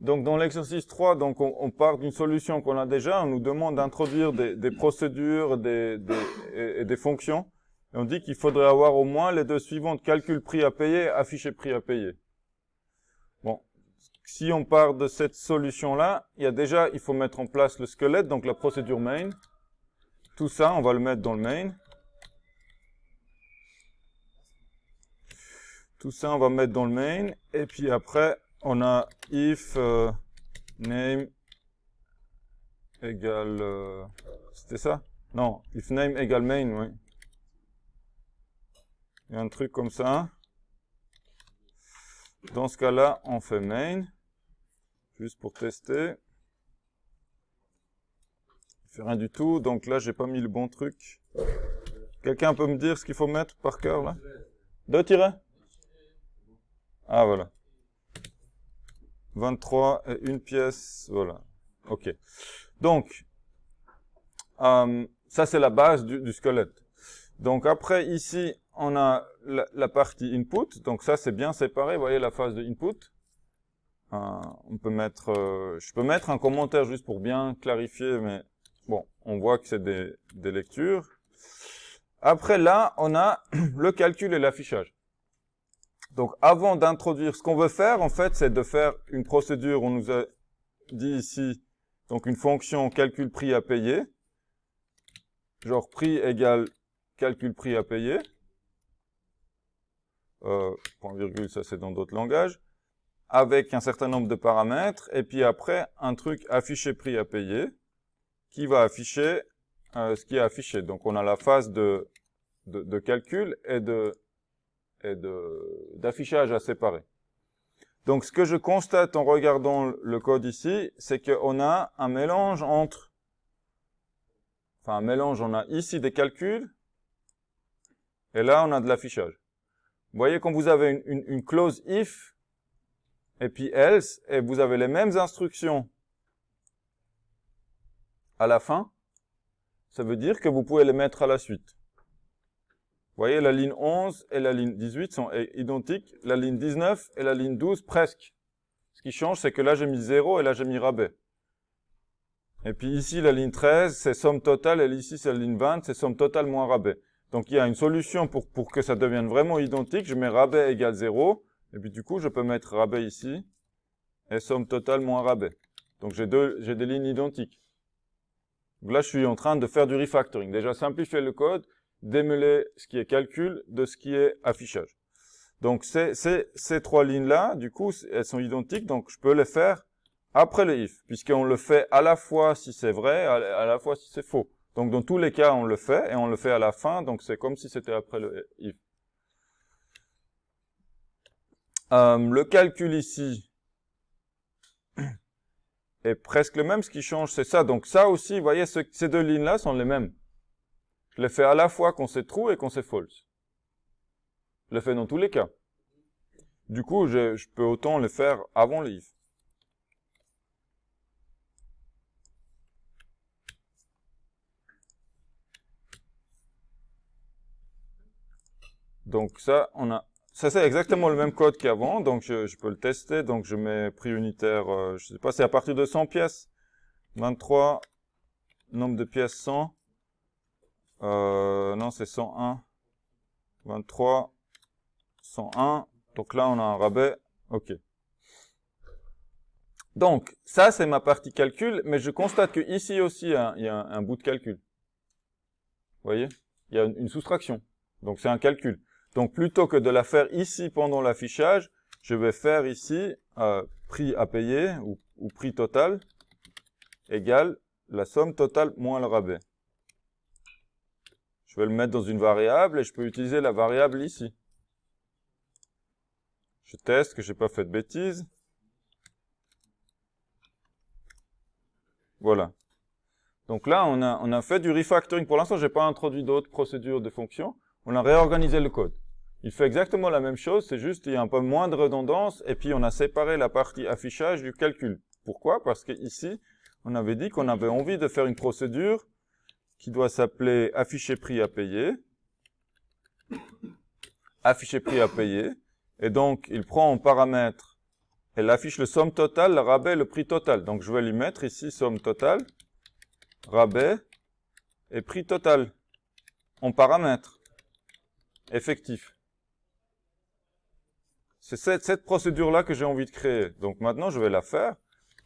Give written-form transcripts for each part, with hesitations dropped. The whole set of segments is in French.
Donc, dans l'exercice 3, donc, on part d'une solution qu'on a déjà. On nous demande d'introduire des procédures et des fonctions. Et on dit qu'il faudrait avoir au moins les deux suivantes: calcul prix à payer, afficher prix à payer. Bon. Si on part de cette solution-là, il faut mettre en place le squelette, donc la procédure main. Tout ça, on va le mettre dans le main. Tout ça, on va mettre dans le main. Et puis après, on a if name égale... c'était ça? Non, if name égale main, oui. Il y a un truc comme ça. Dans ce cas-là, on fait main. Juste pour tester. Il fait rien du tout. Donc là, j'ai pas mis le bon truc. Quelqu'un peut me dire ce qu'il faut mettre par cœur, là? 2 tirets? Ah, voilà. 23 et une pièce, voilà. OK. Donc, ça c'est la base du squelette. Donc après, ici, on a la partie input. Donc ça, c'est bien séparé. Vous voyez la phase de input. On peut mettre, je peux mettre un commentaire juste pour bien clarifier, mais bon, on voit que c'est des lectures. Après là, on a le calcul et l'affichage. Donc, avant d'introduire, ce qu'on veut faire, en fait, c'est de faire une procédure. On nous a dit ici, donc une fonction calcul prix à payer. Genre prix égale calcul prix à payer. Point virgule, ça c'est dans d'autres langages. Avec un certain nombre de paramètres. Et puis après, un truc afficher prix à payer, qui va afficher ce qui est affiché. Donc, on a la phase de calcul et d'affichage à séparer. Donc, ce que je constate en regardant le code ici, c'est qu'on a un mélange entre... Enfin, un mélange, on a ici des calculs, et là, on a de l'affichage. Vous voyez, quand vous avez une clause if, et puis else, et vous avez les mêmes instructions à la fin, ça veut dire que vous pouvez les mettre à la suite. Vous voyez, la ligne 11 et la ligne 18 sont identiques. La ligne 19 et la ligne 12, presque. Ce qui change, c'est que là, j'ai mis 0 et là, j'ai mis rabais. Et puis ici, la ligne 13, c'est somme totale, et ici, c'est la ligne 20, c'est somme totale moins rabais. Donc, il y a une solution pour que ça devienne vraiment identique. Je mets rabais égale 0, et puis du coup, je peux mettre rabais ici, et somme totale moins rabais. Donc, j'ai des lignes identiques. Donc là, je suis en train de faire du refactoring. Déjà, simplifier le code, démêler ce qui est calcul de ce qui est affichage. Donc, ces trois lignes-là, du coup, elles sont identiques, donc je peux les faire après le if, puisqu'on le fait à la fois si c'est vrai, à la fois si c'est faux. Donc, dans tous les cas, on le fait, et on le fait à la fin, donc c'est comme si c'était après le if. Le calcul ici est presque le même, ce qui change, c'est ça. Donc, ça aussi, vous voyez, ces deux lignes-là sont les mêmes. Je les fais à la fois quand c'est true et quand c'est false. Je les fais dans tous les cas. Du coup, je peux autant les faire avant le if. Donc ça, ça c'est exactement le même code qu'avant, donc je peux le tester. Donc je mets prix unitaire, je sais pas, c'est à partir de 100 pièces. 23, nombre de pièces 100. Non, c'est 101. 23, 101. Donc là, on a un rabais. OK. Donc, ça, c'est ma partie calcul, mais je constate que ici aussi, il y a un bout de calcul. Vous voyez? Il y a une soustraction. Donc, c'est un calcul. Donc, plutôt que de la faire ici pendant l'affichage, je vais faire ici prix à payer, ou prix total, égale la somme totale moins le rabais. Je vais le mettre dans une variable, et je peux utiliser la variable ici. Je teste que j'ai pas fait de bêtises. Voilà. Donc là, on a fait du refactoring. Pour l'instant, j'ai pas introduit d'autres procédures de fonctions. On a réorganisé le code. Il fait exactement la même chose, c'est juste il y a un peu moins de redondance, et puis on a séparé la partie affichage du calcul. Pourquoi? Parce que ici, on avait dit qu'on avait envie de faire une procédure qui doit s'appeler afficher prix à payer. Afficher prix à payer. Et donc, il prend en paramètre elle affiche le somme total, le rabais, le prix total. Donc, je vais lui mettre ici somme totale, rabais et prix total en paramètres effectifs. C'est cette procédure-là que j'ai envie de créer. Donc, maintenant, je vais la faire.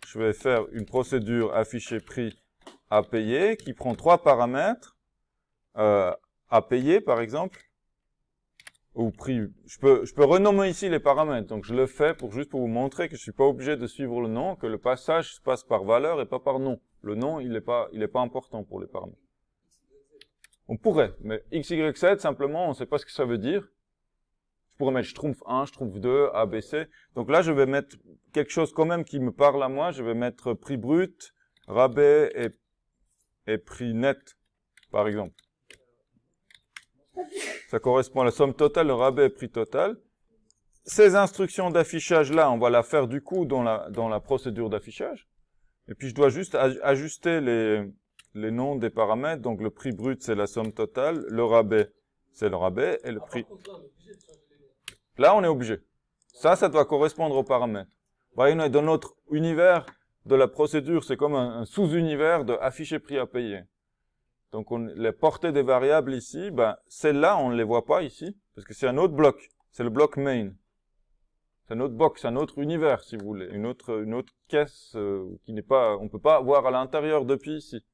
Je vais faire une procédure afficher prix à payer qui prend 3 paramètres. À payer, par exemple, ou prix. Je peux renommer ici les paramètres. Donc, je le fais juste pour vous montrer que je suis pas obligé de suivre le nom, que le passage se passe par valeur et pas par nom. Le nom, il est pas important pour les paramètres. On pourrait, mais x, y, z, simplement, on ne sait pas ce que ça veut dire. Je pourrais mettre schtroumpf 1, schtroumpf 2, A, B, C. Donc là, je vais mettre quelque chose quand même qui me parle à moi. Je vais mettre prix brut, rabais et prix net, par exemple. Ça correspond à la somme totale, le rabais et prix total. Ces instructions d'affichage-là, on va la faire du coup dans la procédure d'affichage. Et puis, je dois juste ajuster les noms des paramètres. Donc, le prix brut, c'est la somme totale. Le rabais, c'est le rabais. Et le prix... Là, on est obligé. Ça doit correspondre aux paramètres. Vous voyez, dans notre univers de la procédure, c'est comme un sous-univers de afficher prix à payer. Donc, les portées des variables ici, celles-là, on ne les voit pas ici, parce que c'est un autre bloc. C'est le bloc main. C'est un autre box, un autre univers, si vous voulez. Une autre caisse qui n'est pas, on peut pas voir à l'intérieur depuis ici.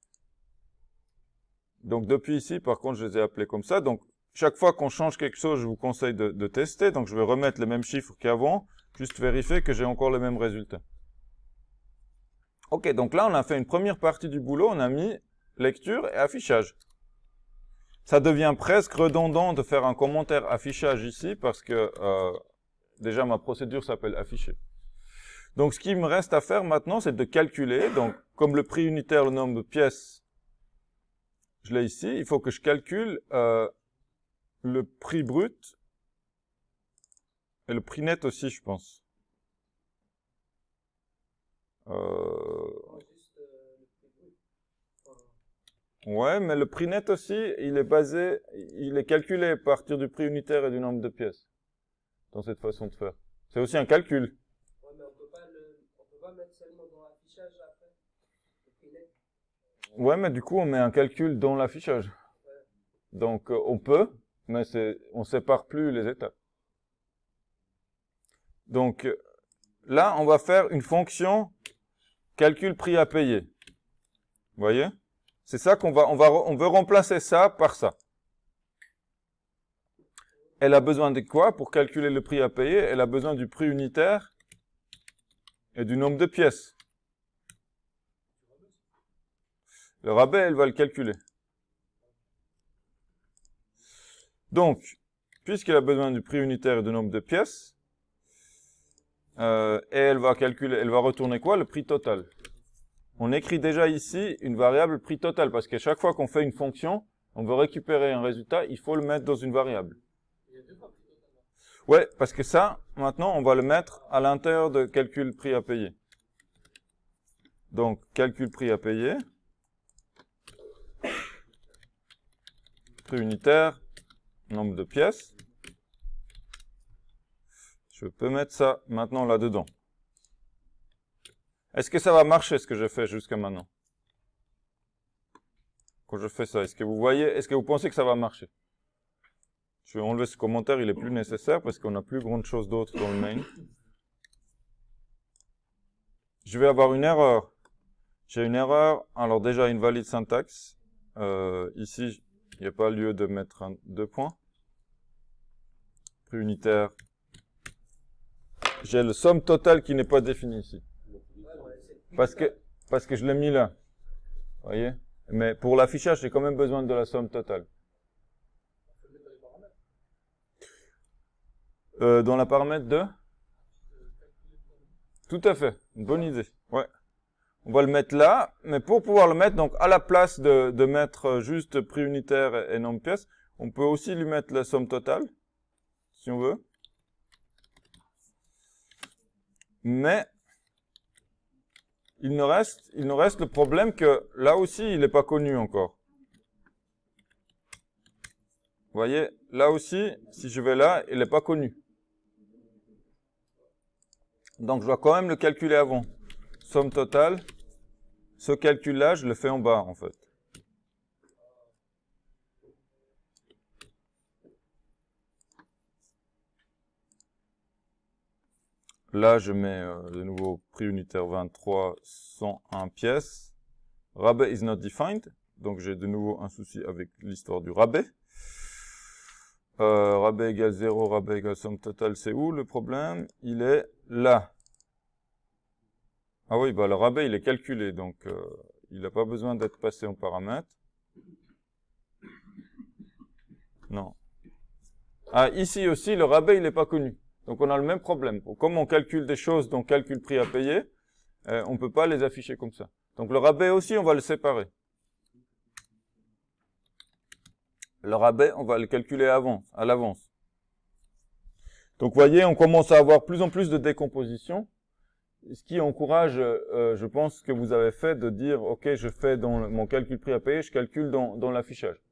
Donc, depuis ici, par contre, je les ai appelés comme ça. Donc, chaque fois qu'on change quelque chose, je vous conseille de tester. Donc, je vais remettre les mêmes chiffres qu'avant, juste vérifier que j'ai encore les mêmes résultats. Ok, donc là, on a fait une première partie du boulot. On a mis lecture et affichage. Ça devient presque redondant de faire un commentaire affichage ici parce que déjà ma procédure s'appelle afficher. Donc ce qui me reste à faire maintenant, c'est de calculer. Donc comme le prix unitaire, le nombre de pièces, je l'ai ici, il faut que je calcule le prix brut et le prix net aussi, je pense. Ouais, mais le prix net aussi, il est calculé à partir du prix unitaire et du nombre de pièces. Dans cette façon de faire. C'est aussi un calcul. Ouais, mais on peut pas mettre seulement dans l'affichage après. Le prix net. Ouais, mais du coup, on met un calcul dans l'affichage. Ouais. Donc, on peut, mais on sépare plus les étapes. Donc, là, on va faire une fonction calcul prix à payer. Vous voyez? C'est ça on veut remplacer ça par ça. Elle a besoin de quoi pour calculer le prix à payer? Elle a besoin du prix unitaire et du nombre de pièces. Le rabais, elle va le calculer. Donc, puisqu'elle a besoin du prix unitaire et du nombre de pièces, et elle va retourner quoi? Le prix total. On écrit déjà ici une variable prix total, parce qu'à chaque fois qu'on fait une fonction, on veut récupérer un résultat, il faut le mettre dans une variable. Ouais, parce que ça, maintenant, on va le mettre à l'intérieur de calcul prix à payer. Donc, calcul prix à payer. Prix unitaire, nombre de pièces. Je peux mettre ça maintenant là-dedans. Est-ce que ça va marcher ce que j'ai fait jusqu'à maintenant? Quand je fais ça, est-ce que vous pensez que ça va marcher? Je vais enlever ce commentaire, il est plus nécessaire parce qu'on n'a plus grand chose d'autre dans le main. Je vais avoir une erreur. J'ai une erreur, alors déjà une valide syntaxe. Ici, il n'y a pas lieu de mettre deux points. Prix unitaire. J'ai le somme totale qui n'est pas défini ici. Parce que je l'ai mis là. Vous voyez? Mais pour l'affichage, j'ai quand même besoin de la somme totale. Dans la paramètre de? Tout à fait. Une bonne idée. Ouais. On va le mettre là, mais pour pouvoir le mettre, donc à la place de mettre juste prix unitaire et nombre de pièces, on peut aussi lui mettre la somme totale, si on veut. Mais il nous reste le problème que là aussi, il n'est pas connu encore. Vous voyez, là aussi, si je vais là, il n'est pas connu. Donc, je dois quand même le calculer avant. Somme totale. Ce calcul-là, je le fais en bas, en fait. Là, je mets de nouveau prix unitaire 23, 101 pièces. Rabais is not defined. Donc, j'ai de nouveau un souci avec l'histoire du rabais. Rabais égale 0, rabais égale somme totale, c'est où le problème? Il est là. Ah oui, bah le rabais, il est calculé, donc il n'a pas besoin d'être passé en paramètre. Non. Ah, ici aussi, le rabais, il n'est pas connu. Donc on a le même problème. Comme on calcule des choses dont calcule prix à payer, on ne peut pas les afficher comme ça. Donc le rabais aussi, on va le séparer. Le rabais, on va le calculer à l'avance. Donc vous voyez, on commence à avoir plus en plus de décomposition, ce qui encourage, je pense, que vous avez fait de dire, ok, je fais dans mon calcul prix à payer, je calcule dans l'affichage.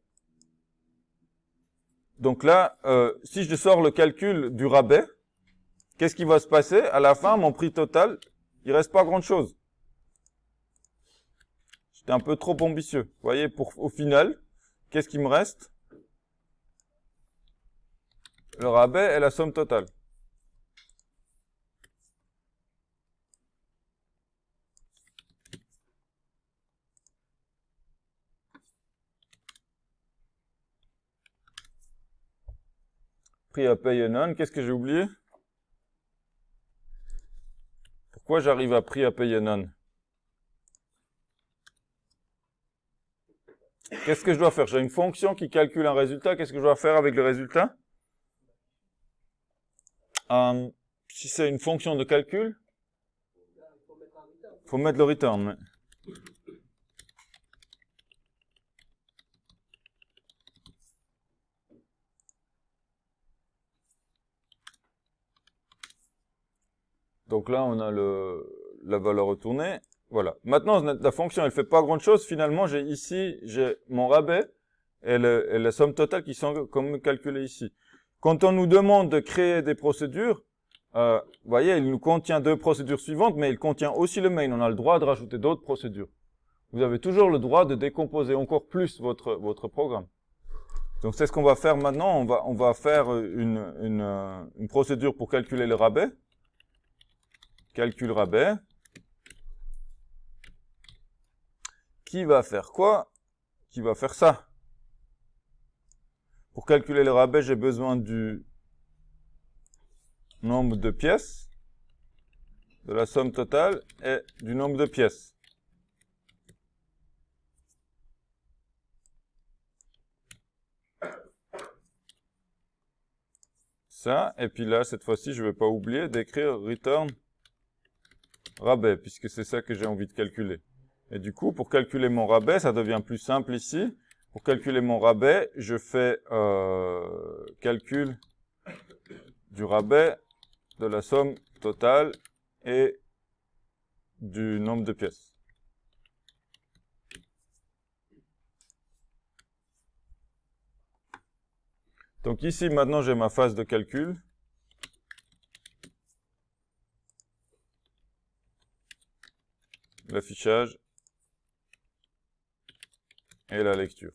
Donc là, si je sors le calcul du rabais, qu'est-ce qui va se passer? À la fin, mon prix total, il reste pas grand-chose. J'étais un peu trop ambitieux. Vous voyez, au final, qu'est-ce qui me reste? Le rabais et la somme totale. Prix à payer non. Qu'est-ce que j'ai oublié? Pourquoi j'arrive à prix à payer non? Qu'est-ce que je dois faire? J'ai une fonction qui calcule un résultat. Qu'est-ce que je dois faire avec le résultat? Si c'est une fonction de calcul, il faut mettre le return. Mais... Donc là, on a la valeur retournée. Voilà. Maintenant, la fonction, elle fait pas grand-chose. Finalement, j'ai mon rabais et la somme totale qui sont comme calculées ici. Quand on nous demande de créer des procédures, vous voyez, il nous contient 2 procédures suivantes, mais il contient aussi le main. On a le droit de rajouter d'autres procédures. Vous avez toujours le droit de décomposer encore plus votre programme. Donc c'est ce qu'on va faire maintenant. On va faire une procédure pour calculer le rabais. Calcul rabais. Qui va faire quoi? Qui va faire ça? Pour calculer le rabais, j'ai besoin du nombre de pièces, de la somme totale et du nombre de pièces. Ça, et puis là, cette fois-ci, je ne vais pas oublier d'écrire return rabais, puisque c'est ça que j'ai envie de calculer. Et du coup, pour calculer mon rabais, ça devient plus simple ici. Pour calculer mon rabais, je fais calcul du rabais, de la somme totale et du nombre de pièces. Donc ici, maintenant, j'ai ma phase de calcul. L'affichage et la lecture.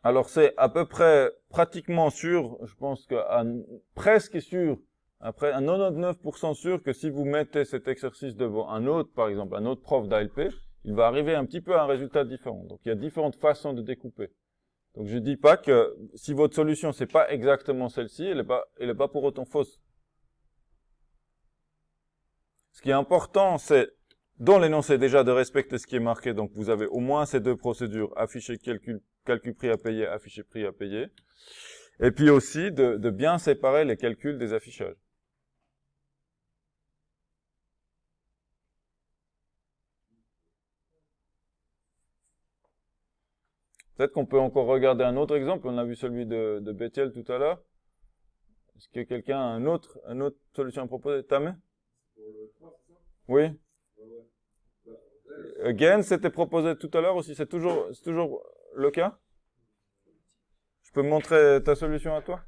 Alors c'est à peu près pratiquement sûr, je pense que presque sûr, après à 99% sûr que si vous mettez cet exercice devant un autre, par exemple un autre prof d'ALP, il va arriver un petit peu à un résultat différent. Donc il y a différentes façons de découper. Donc je dis pas que si votre solution c'est pas exactement celle-ci, elle est pas pour autant fausse. Ce qui est important, c'est dans l'énoncé déjà de respecter ce qui est marqué. Donc vous avez au moins ces 2 procédures, afficher calcul prix à payer, afficher prix à payer. Et puis aussi de bien séparer les calculs des affichages. Peut-être qu'on peut encore regarder un autre exemple. On a vu celui de Bettiel tout à l'heure. Est-ce que quelqu'un a une autre solution à proposer? Tamé? Oui. Again, c'était proposé tout à l'heure aussi. C'est toujours le cas? Je peux me montrer ta solution à toi?